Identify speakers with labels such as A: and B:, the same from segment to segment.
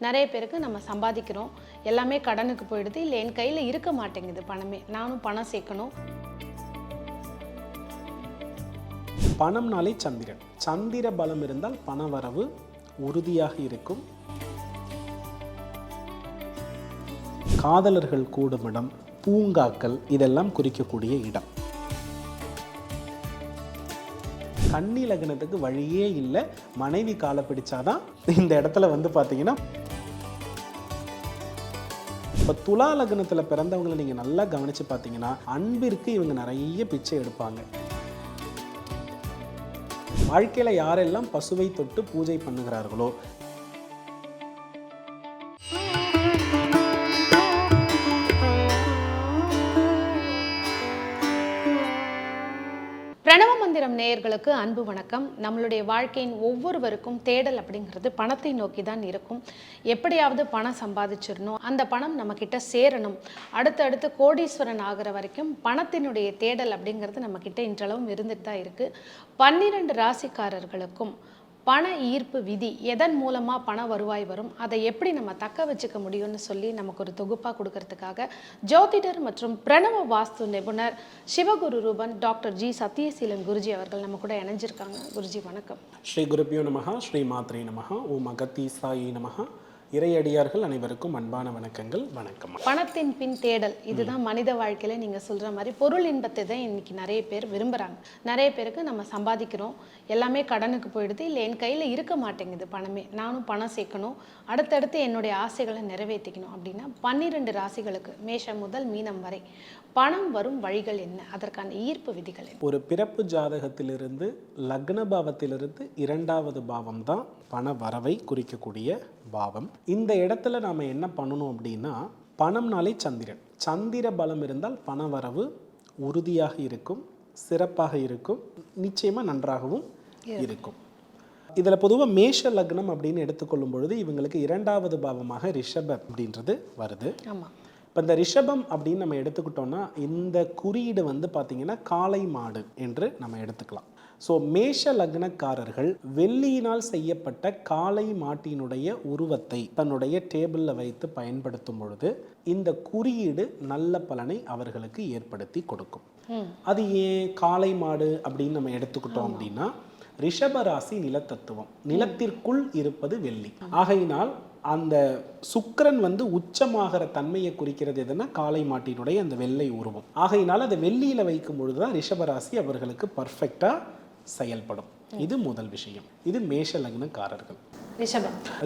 A: நிறைய பேருக்கு நம்ம சம்பாதிக்கிறோம், எல்லாமே கடனுக்கு போயிடுது, இல்லை என் கையில் இருக்க மாட்டேங்குது பணமே, நானும் பணம் சேர்க்கணும்.
B: பணம்னாலே சந்திரன். சந்திர பலம் இருந்தால் பண வரவு உறுதியாக இருக்கும். காதலர்கள் கூடும் இடம், பூங்காக்கள் இதெல்லாம் குறிக்கக்கூடிய இடம். கன்னி லக்னத்துக்கு வழியே இல்லை, மனைவி காலை பிடிச்சாதான் இந்த இடத்துல வந்து பார்த்தீங்கன்னா. இப்போ துலா லக்னத்தில் பிறந்தவங்களை நீங்கள் நல்லா கவனித்து பார்த்தீங்கன்னா அன்பிற்கு இவங்க நிறைய பிச்சை எடுப்பாங்க. வாழ்க்கையில் யாரெல்லாம் பசுவை தொட்டு பூஜை பண்ணுகிறார்களோ,
A: பிரணவ மந்திரம் நேயர்களுக்கு அன்பு வணக்கம். நம்மளுடைய வாழ்க்கையின் ஒவ்வொருவருக்கும் தேடல் அப்படிங்கிறது பணத்தை நோக்கி தான் இருக்கும். எப்படியாவது பணம் சம்பாதிச்சிடணும், அந்த பணம் நம்மக்கிட்ட சேரணும், அடுத்தடுத்து கோடீஸ்வரன் ஆகிற வரைக்கும் பணத்தினுடைய தேடல் அப்படிங்கிறது நம்மக்கிட்ட இன்றளவும் இருந்துட்டு தான் இருக்குது. 12 ராசிக்காரர்களுக்கும் பண ஈர்ப்பு விதி எதன் மூலமாக பண வருவாய் வரும், அதை எப்படி நம்ம தக்க வச்சுக்க முடியும்னு சொல்லி நமக்கு ஒரு தொகுப்பாக கொடுக்கறதுக்காக ஜோதிடர் மற்றும் பிரணவ வாஸ்து நிபுணர் சிவகுரு ரூபன் டாக்டர் ஜி சத்யசீலன் குருஜி அவர்கள் நம்ம கூட இணைஞ்சிருக்காங்க. குருஜி வணக்கம்.
B: ஸ்ரீ குருப்பியோ நமஹா, ஸ்ரீ மாத்ரே நமஹா, ஓம் அகத்தீசாயி நமஹா. இறையடியார்கள் அனைவருக்கும் அன்பான வணக்கங்கள். வணக்கம்.
A: பணத்தின் பின் தேடல், இதுதான் மனித வாழ்க்கையில நீங்க சொல்ற மாதிரி பொருள் இன்பத்தை தான் இன்னைக்கு நிறைய பேர் விரும்புறாங்க. நிறைய பேருக்கு நம்ம சம்பாதிக்கிறோம், எல்லாமே கடனுக்கு போயிடுது, இல்லை என் கையில இருக்க மாட்டேங்குது பணமே, நானும் பணம் சேர்க்கணும், அடுத்தடுத்து என்னுடைய ஆசைகளை நிறைவேற்றிக்கணும் அப்படின்னா 12 ராசிகளுக்கு மேஷம் முதல் மீனம் வரை பணம் வரும் வழிகள் என்ன, அதற்கான ஈர்ப்பு விதிகள் என்ன?
B: ஒரு பிறப்பு ஜாதகத்திலிருந்து லக்ன பாவத்திலிருந்து 2வது பாவம் தான் பண வரவை குறிக்கக்கூடிய பாவம். இந்த இடத்துல நாம் என்ன பண்ணணும் அப்படின்னா, பணம்னாலே சந்திரன். சந்திர பலம் இருந்தால் பண வரவு உறுதியாக இருக்கும், சிறப்பாக இருக்கும், நிச்சயமாக நன்றாகவும் இருக்கும். இதில் பொதுவாக மேஷ லக்னம் அப்படின்னு எடுத்துக்கொள்ளும் பொழுது இவங்களுக்கு 2வது பாவமாக ரிஷபம் அப்படின்றது வருது.
A: ஆமாம்.
B: இப்போ இந்த ரிஷபம் அப்படின்னு நம்ம எடுத்துக்கிட்டோம்னா இந்த குறியீடு வந்து பார்த்திங்கன்னா காளை மாடு என்று நம்ம எடுத்துக்கலாம். ஸோ மேஷ லக்னக்காரர்கள் வெள்ளியினால் செய்யப்பட்ட காளை மாட்டினுடைய உருவத்தை தன்னுடைய டேபிளில் வைத்து பயன்படுத்தும் பொழுது இந்த குறியீடு நல்ல பலனை அவர்களுக்கு ஏற்படுத்தி கொடுக்கும். அது ஏன் காளை மாடு அப்படின்னு நம்ம எடுத்துக்கிட்டோம் அப்படின்னா, ரிஷப ராசி நிலத்தத்துவம், நிலத்திற்குள் இருப்பது வெள்ளி. ஆகையினால் அந்த சுக்கிரன் வந்து உச்சமாகிற தன்மையை குறிக்கிறது எதுனா காளை மாட்டினுடைய அந்த வெள்ளை உருவம். ஆகையினால் அதை வெள்ளியில் வைக்கும் பொழுதுதான் ரிஷபராசி அவர்களுக்கு பர்ஃபெக்டா செயல்படும். இது முதல் விஷயம். இது மேஷ லக்னக்காரர்கள்.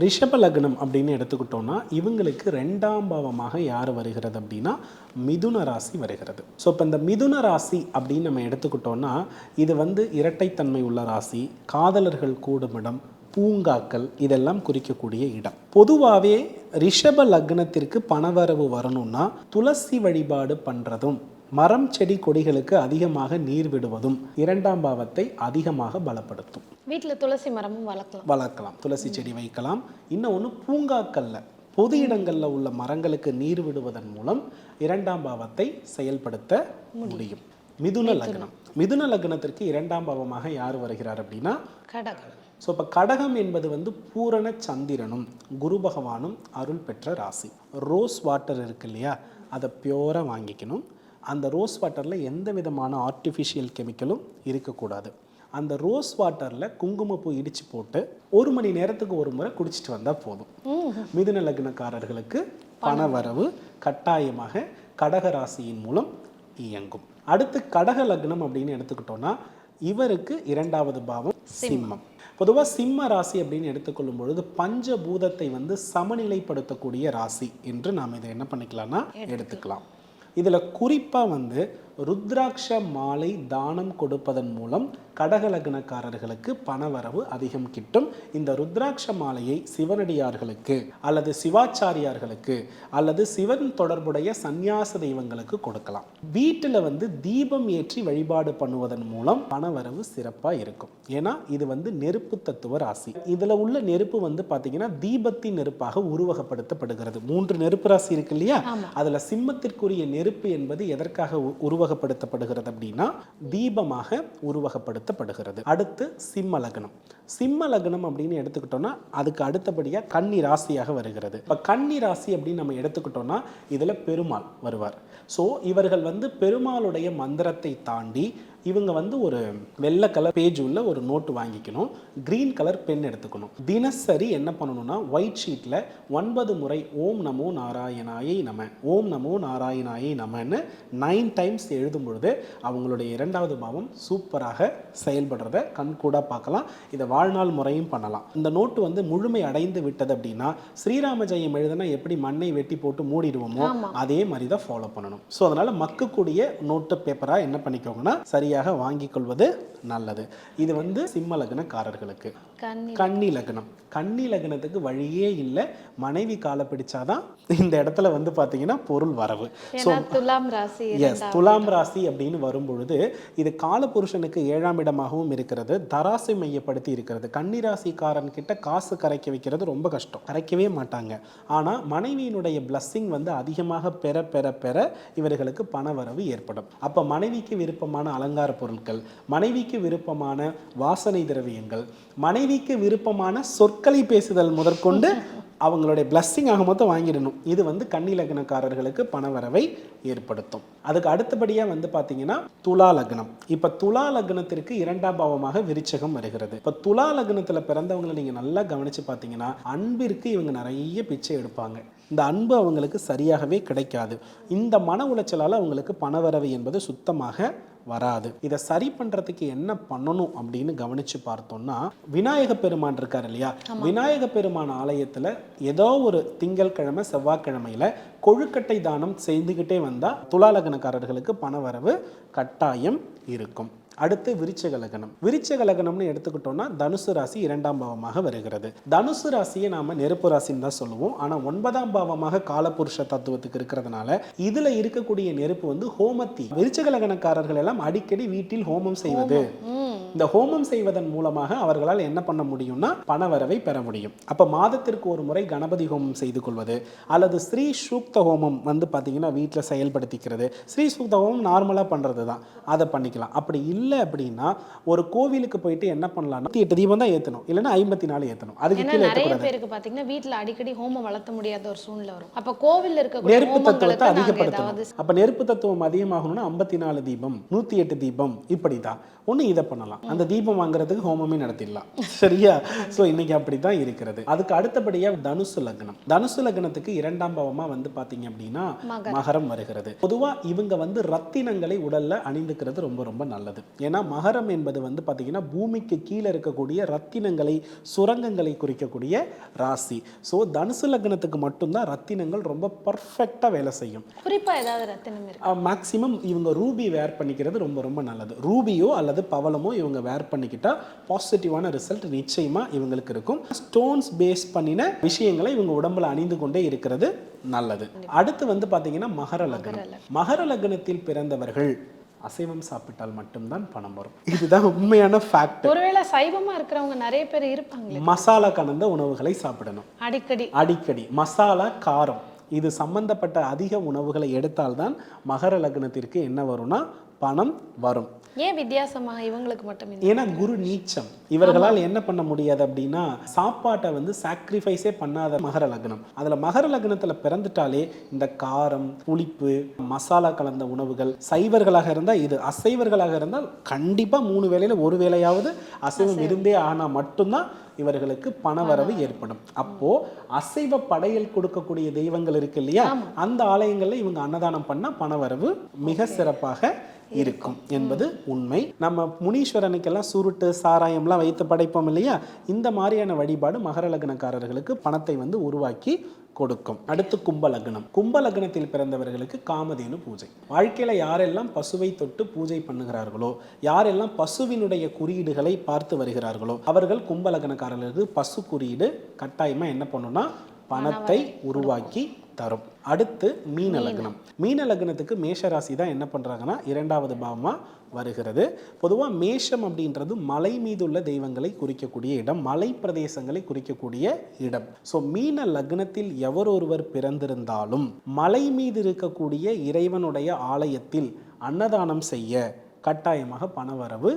B: ரிஷப லக்னம் அப்படின்னு எடுத்துக்கிட்டோம்னா இவங்களுக்கு 2ஆம் பாவமாக யார் வருகிறது அப்படின்னா மிதுன ராசி வருகிறது. ஸோ இப்போ இந்த மிதுன ராசி அப்படின்னு நம்ம எடுத்துக்கிட்டோம்னா இது வந்து இரட்டைத்தன்மை உள்ள ராசி, காதலர்கள் கூடும் இடம், பூங்காக்கள் இதெல்லாம் குறிக்கக்கூடிய இடம். பொதுவாகவே ரிஷப லக்னத்திற்கு பணவரவு வரணும்னா துளசி வழிபாடு பண்ணுறதும், மரம் செடி கொடிகளுக்கு அதிகமாக நீர் விடுவதும் 2ஆம் பாவத்தை அதிகமாக பலப்படுத்தும்.
A: வீட்டில் துளசி மரமும் வளர்க்கலாம்,
B: துளசி செடி வைக்கலாம். இன்னொன்று பூங்காக்கள்ல பொது இடங்களில் உள்ள மரங்களுக்கு நீர் விடுவதன் மூலம் 2ஆம் பாவத்தை செயல்படுத்த முடியும். மிதுன லக்னம், மிதுன லக்னத்திற்கு 2ஆம் பாவமாக யார் வருகிறார் அப்படின்னா
A: கடகம்.
B: ஸோ இப்போ கடகம் என்பது வந்து பூரண சந்திரனும் குரு பகவானும் அருள் பெற்ற ராசி. ரோஸ் வாட்டர் இருக்கு இல்லையா, அதை பியூராக வாங்கிக்கணும். அந்த ரோஸ் வாட்டரில் எந்த விதமான ஆர்டிஃபிஷியல் கெமிக்கலும் இருக்கக்கூடாது. அந்த ரோஸ் வாட்டரில் குங்குமப்பூ இடித்து போட்டு 1 மணி நேரத்துக்கு ஒரு முறை குடிச்சிட்டு வந்தால் போதும். மிதுன லக்னக்காரர்களுக்கு பண வரவு கட்டாயமாக கடக ராசியின் மூலம் இயங்கும். அடுத்து கடக லக்னம் அப்படின்னு எடுத்துக்கிட்டோம்னா இவருக்கு 2வது பாவம் சிம்மம். பொதுவாக சிம்ம ராசி அப்படின்னு எடுத்துக்கொள்ளும் பொழுது பஞ்சபூதத்தை வந்து சமநிலைப்படுத்தக்கூடிய ராசி என்று நாம் இதை என்ன பண்ணிக்கலாம்னா எடுத்துக்கலாம். இதில் குறிப்பாக வந்து ருத்ராட்ச மாலை தானம் கொடுப்பதன் மூலம் கடக லக்னக்காரர்களுக்கு பணவரவு அதிகம் கிட்டும். இந்த ருத்ராட்ச மாலையை சிவனடியார்களுக்கு அல்லது சிவாச்சாரியார்களுக்கு அல்லது சிவன் தொடர்புடைய சந்நியாச தெய்வங்களுக்கு கொடுக்கலாம். வீட்டில் வந்து தீபம் ஏற்றி வழிபாடு பண்ணுவதன் மூலம் பணவரவு சிறப்பாக இருக்கும். ஏன்னா இது வந்து நெருப்பு தத்துவ ராசி. இதில் உள்ள நெருப்பு வந்து பார்த்தீங்கன்னா தீபத்தின் நெருப்பாக உருவகப்படுத்தப்படுகிறது. 3 நெருப்பு ராசி இருக்கு இல்லையா, அதில் சிம்மத்திற்குரிய நெருப்பு என்பது எதற்காக உருவகப்படுத்தப்படுகிறது அப்படின்னா தீபமாக உருவகப்படுத்தப்படுகிறது. அடுத்து சிம்ம லக்னம். சிம்ம லக்னம் அப்படின்னு எடுத்துக்கிட்டோம்னா அதுக்கு அடுத்தபடியாக கன்னி ராசியாக வருகிறது. இப்போ கன்னி ராசி அப்படின்னு நம்ம எடுத்துக்கிட்டோம்னா இதில் பெருமாள் வருவார். ஸோ இவர்கள் வந்து பெருமாளுடைய மந்திரத்தை தாண்டி இவங்க வந்து ஒரு வெள்ளை கலர் பேஜ் உள்ள ஒரு நோட்டு வாங்கிக்கணும், கிரீன் கலர் பென் எடுத்துக்கணும். தினசரி என்ன பண்ணணும்னா ஒயிட் ஷீட்டில் 9 முறை ஓம் நமோ நாராயணாயை நம, ஓம் நமோ நாராயணாயை நமன்னு 9 டைம்ஸ் எழுதும் பொழுது அவங்களுடைய 2வது பாவம் சூப்பராக செயல்படுறத கண்கூடா பார்க்கலாம். இதை வாழ்நாள் முறையும் பண்ணலாம். இந்த நோட்டு வந்து முழுமை அடைந்து விட்டது அப்படின்னா ஸ்ரீராம ஜெயம் எழுதுனா எப்படி மண்ணை வெட்டி போட்டு மூடிடுவோமோ அதே மாதிரி தான் ஃபாலோ பண்ணணும். ஸோ அதனால மக்கக்கூடிய நோட்டு பேப்பராக என்ன பண்ணிக்கோங்கன்னா சரியாக வாங்கிக் கொள்வது நல்லது. இது வந்து சிம்ம லக்னக்காரர்களுக்கு. கன்னி லக்னம். கன்னி லக்னத்துக்கு வழியே இல்லை, மனைவி காலை பிடிச்சாதான் இந்த இடத்துல வந்து பார்த்தீங்கன்னா பொருள் வரவு.
A: துலாம் ராசி.
B: துலாம் ராசி அப்படின்னு வரும்பொழுது இது காலபுருஷனுக்கு 7ஆம் இடமாகவும் இருக்கிறது, தராசை மையப்படுத்தி இருக்கிறது. கன்னி ராசிக்காரன் கிட்ட காசு கரைக்க வைக்கிறது ரொம்ப கஷ்டம், கரைக்கவே மாட்டாங்க. ஆனால் மனைவியினுடைய பிளஸ்ஸிங் வந்து அதிகமாக பெற பெற பெற இவர்களுக்கு பணவரவு ஏற்படும். அப்போ மனைவிக்கு விருப்பமான அலங்கார பொருட்கள், மனைவிக்கு விருப்பமான வாசனை திரவியங்கள், மனைவிக்கு விருப்பமான சொற்களை பேசுதல் முதற்கொண்டு அவங்களுடைய பிளஸ்ஸிங் ஆக மொத்தம் வாங்கிடணும். இது வந்து கன்னி லக்னக்காரர்களுக்கு பணவரவை ஏற்படுத்தும். அதுக்கு அடுத்தபடியாக வந்து பார்த்தீங்கன்னா துலா லக்னம். இப்போ துலா லக்னத்திற்கு 2ஆம் பாவமாக விருச்சகம் வருகிறது. இப்போ துலா லக்னத்தில் பிறந்தவங்களை நீங்கள் நல்லா கவனித்து பார்த்தீங்கன்னா அன்பிற்கு இவங்க நிறைய பிச்சை எடுப்பாங்க. இந்த அன்பு அவங்களுக்கு சரியாகவே கிடைக்காது. இந்த மன உளைச்சலால் அவங்களுக்கு பணவரவு என்பது சுத்தமாக வராது. இதை சரி பண்ணுறதுக்கு என்ன பண்ணணும் அப்படின்னு கவனித்து பார்த்தோம்னா விநாயக பெருமான் இருக்கார் இல்லையா, விநாயக பெருமான் ஆலயத்தில் ஏதோ ஒரு திங்கட்கிழமை செவ்வாய்க்கிழமையில் கொழுக்கட்டை தானம் செய்துக்கிட்டே வந்தால் துலா லக்னக்காரர்களுக்கு பணவரவு கட்டாயம் இருக்கும். அடுத்து விருச்சிக லக்னம். விருச்சிக லக்னம்னு எடுத்துக்கிட்டோம்னா தனுசு ராசி 2ஆம் பாவமாக வருகிறது. தனுசு ராசியை நாம நெருப்பு ராசின்னு தான் சொல்லுவோம். ஆனால் 9ஆம் பாவமாக காலபுருஷ தத்துவத்துக்கு இருக்கிறதுனால இதுல இருக்கக்கூடிய நெருப்பு வந்து ஹோமத்தி. விருச்சிக லக்னக்காரர்கள் எல்லாம் அடிக்கடி வீட்டில் ஹோமம் செய்வது, இந்த ஹோமம் செய்வதன் மூலமாக அவர்களால் என்ன பண்ண முடியும்னா பணவரவை பெற முடியும். அப்ப மாதத்திற்கு ஒரு முறை கணபதி ஹோமம் செய்து கொள்வது அல்லது ஸ்ரீ சூக்த ஹோமம் வந்து பார்த்தீங்கன்னா வீட்டில் செயல்படுத்திக்கிறது. ஸ்ரீ சூக்த ஹோமம் நார்மலாக பண்ணுறது தான், அதை பண்ணிக்கலாம். அப்படி இல்லை அப்படின்னா ஒரு கோவிலுக்கு போயிட்டு என்ன பண்ணலாம்னா 8 தீபம் தான் ஏற்றணும், இல்லைன்னா 54 ஏற்றணும். அதுக்கு கீழே
A: நிறைய பேருக்கு பார்த்தீங்கன்னா வீட்டில் அடிக்கடி ஹோமம் வளர்த்த முடியாத ஒரு சூழ்நிலை வரும். அப்போ கோவில் இருக்க
B: நெருப்பு தத்துவத்தை அதிகப்படுத்தணும். அப்போ நெருப்பு தத்துவம் அதிகமாகணும்னா 54 தீபம், 108 தீபம், இப்படி தான் ஒன்று இதை பண்ணலாம். அந்த தீபம் வாங்குறதுக்கு ஹோமமே நடத்திடலாம். சரியா? ஸோ இன்னைக்கு அப்படி தான் இருக்கிறது. அதுக்கு அடுத்தபடியாக தனுசு லக்னம். தனுசு லக்னத்துக்கு 2ஆம் பாவமாக வந்து பார்த்தீங்க அப்படின்னா மகரம் வருகிறது. பொதுவாக இவங்க வந்து ரத்தினங்களை உடல்ல அணிந்துக்கிறது ரொம்ப ரொம்ப நல்லது. ஏன்னா மகரம் என்பது வந்து பார்த்தீங்கன்னா பூமிக்கு கீழே இருக்கக்கூடிய ரத்தினங்களை, சுரங்கங்களை குறிக்கக்கூடிய ராசி. ஸோ தனுசு லக்னத்துக்கு மட்டும்தான் ரத்தினங்கள் ரொம்ப பர்ஃபெக்டாக வேலை செய்யும்.
A: குறிப்பாக ஏதாவது ரத்தினம் இருக்கு?
B: மேக்சிமம் இவங்க ரூபி வேர் பண்ணிக்கிறது ரொம்ப ரொம்ப நல்லது. ரூபியோ அல்லது பவளமோ இவங்க வேர் பண்ணிக்கிட்டா பாசிட்டிவான ரிசல்ட் நிச்சயமா இவங்களுக்கு இருக்கும். ஸ்டோன்ஸ் பேஸ் பண்ணின விஷயங்களை இவங்க உடம்புல அணிந்து கொண்டே இருக்கிறது நல்லது. அடுத்து வந்து பாத்தீங்கன்னா மகர லக்னம். மகர லக்னத்தில் பிறந்தவர்கள் அசைவம் சாப்பிட்டால் மட்டும்தான் பணம் வரும். இதுதான் உண்மையான ஃபேக்ட்.
A: ஒருவேளை சைவமா இருக்கிறவங்க நிறைய பேர் இருப்பாங்க.
B: மசாலா கலந்த உணவுகளை சாப்பிடணும் அடிக்கடி. மசாலா, காரம் இது சம்பந்தப்பட்ட அதிக உணவுகளை எடுத்தால்தான் மகர லக்னத்திற்கு என்ன வரும்னா பணம் வரும்.
A: ஏன் வித்தியாசமாக இவங்களுக்கு மட்டும்?
B: ஏன்னா குரு நீச்சம். இவர்களால் என்ன பண்ண முடியாது அப்படின்னா சாப்பாட்டை வந்து சாக்ரிஃபைஸே பண்ணாத மகர லக்னம். அதில் மகர லக்னத்தில் பிறந்துட்டாலே இந்த காரம், புளிப்பு, மசாலா கலந்த உணவுகள், சைவர்களாக இருந்தால் இது, அசைவர்களாக இருந்தால் கண்டிப்பாக 3 வேளையில் ஒரு வேளையாவது அசைவம் இருந்தே ஆனால் மட்டும்தான் இவர்களுக்கு பணவரவு ஏற்படும். அப்போ அசைவ படையல் கொடுக்கக்கூடிய தெய்வங்கள் இருக்கு இல்லையா, அந்த ஆலயங்கள்ல இவங்க அன்னதானம் பண்ணா பணவரவு மிக சிறப்பாக இருக்கும் என்பது உண்மை. நம்ம முனீஸ்வரனுக்கெல்லாம் சுருட்டு, சாராயம்லாம் வைத்து படைப்போம் இல்லையா, இந்த மாதிரியான வழிபாடு மகர லக்னக்காரர்களுக்கு பணத்தை வந்து உருவாக்கி கொடுக்கும். அடுத்து கும்ப லக்னம். கும்ப லக்னத்தில் பிறந்தவர்களுக்கு காமதேனு பூஜை. வாழ்க்கையில யாரெல்லாம் பசுவை தொட்டு பூஜை பண்ணுகிறார்களோ, யாரெல்லாம் பசுவினுடைய குறியீடுகளை பார்த்து வருகிறார்களோ அவர்கள் கும்ப லக்னக்காரர்களுக்கு பசு குறியீடு கட்டாயமா என்ன பண்ணும்னா பணத்தை உருவாக்கி தரும். அடுத்து மீன லக்னம். மீன லக்னத்துக்கு மேஷராசி தான் என்ன பண்றாங்கன்னா 2வது பாவமா வருகிறது. பொதுவாக மேஷம் அப்படின்றது மலை மீது உள்ள தெய்வங்களை குறிக்கக்கூடிய இடம், மலை பிரதேசங்களை குறிக்கக்கூடிய இடம். ஸோ மீன லக்னத்தில் எவர் ஒருவர் பிறந்திருந்தாலும் மலை மீது இருக்கக்கூடிய இறைவனுடைய ஆலயத்தில் அன்னதானம் செய்ய கட்டாயமாக பணவரவு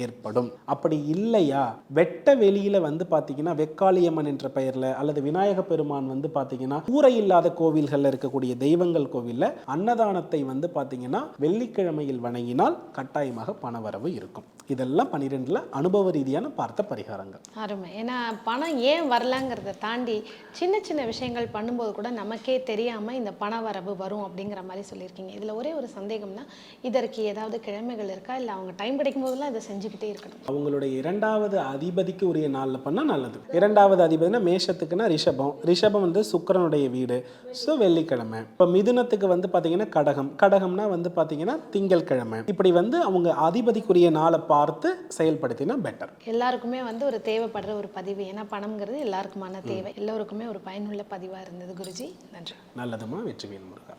B: ஏற்படும். அப்படி இல்லையா, வெட்ட வெளியில வந்து பார்த்தீங்கன்னா வெக்காளியம்மன் என்ற பெயரில் அல்லது விநாயக பெருமான் வந்து பார்த்தீங்கன்னா கூரை இல்லாத கோவில்களில் இருக்கக்கூடிய தெய்வங்கள் கோவிலில் அன்னதானத்தை வந்து பார்த்தீங்கன்னா வெள்ளிக்கிழமையில் வணங்கினால் கட்டாயமாக பணவரவு இருக்கும். இதெல்லாம் 12ல் அனுபவ ரீதியான பார்த்த பரிகாரங்கள்.
A: அருமை. ஏன்னா பணம் ஏன் வரலாங்கிறத தாண்டி சின்ன சின்ன விஷயங்கள் பண்ணும்போது கூட நமக்கே தெரியாமல் இந்த பண வரவு வரும் அப்படிங்கிற மாதிரி சொல்லியிருக்கீங்க. இதில் ஒரே ஒரு சந்தேகம்னா, இதற்கு ஏதாவது கிழமைகள் இருக்கா, இல்லை அவங்க டைம் கிடைக்கும் போதெல்லாம் இதை செஞ்சுக்கிட்டே இருக்கணும்?
B: அவங்களுடைய 2வது அதிபதிக்கு உரிய நாளில் பண்ணால் நல்லது. 2வது அதிபதினா மேஷத்துக்குன்னா ரிஷபம், ரிஷபம் வந்து சுக்கிரனுடைய வீடு, ஸோ வெள்ளிக்கிழமை. இப்போ மிதுனத்துக்கு வந்து பார்த்தீங்கன்னா கடகம், கடகம்னா வந்து பார்த்தீங்கன்னா திங்கட்கிழமை. இப்படி வந்து அவங்க அதிபதிக்குரிய நாளை பார்த்து செயல்படுத்தினா பெட்டர்.
A: எல்லாருக்குமே வந்து ஒரு தேவைப்படுற ஒரு பதிவு. ஏன்னா பணம்ங்கிறது எல்லாருக்குமான தேவை. எல்லோருக்குமே ஒரு பயனுள்ள பதிவாக இருந்தது குருஜி. நன்றி.
B: நல்லதுமா. வெற்றிவேல் முருகா.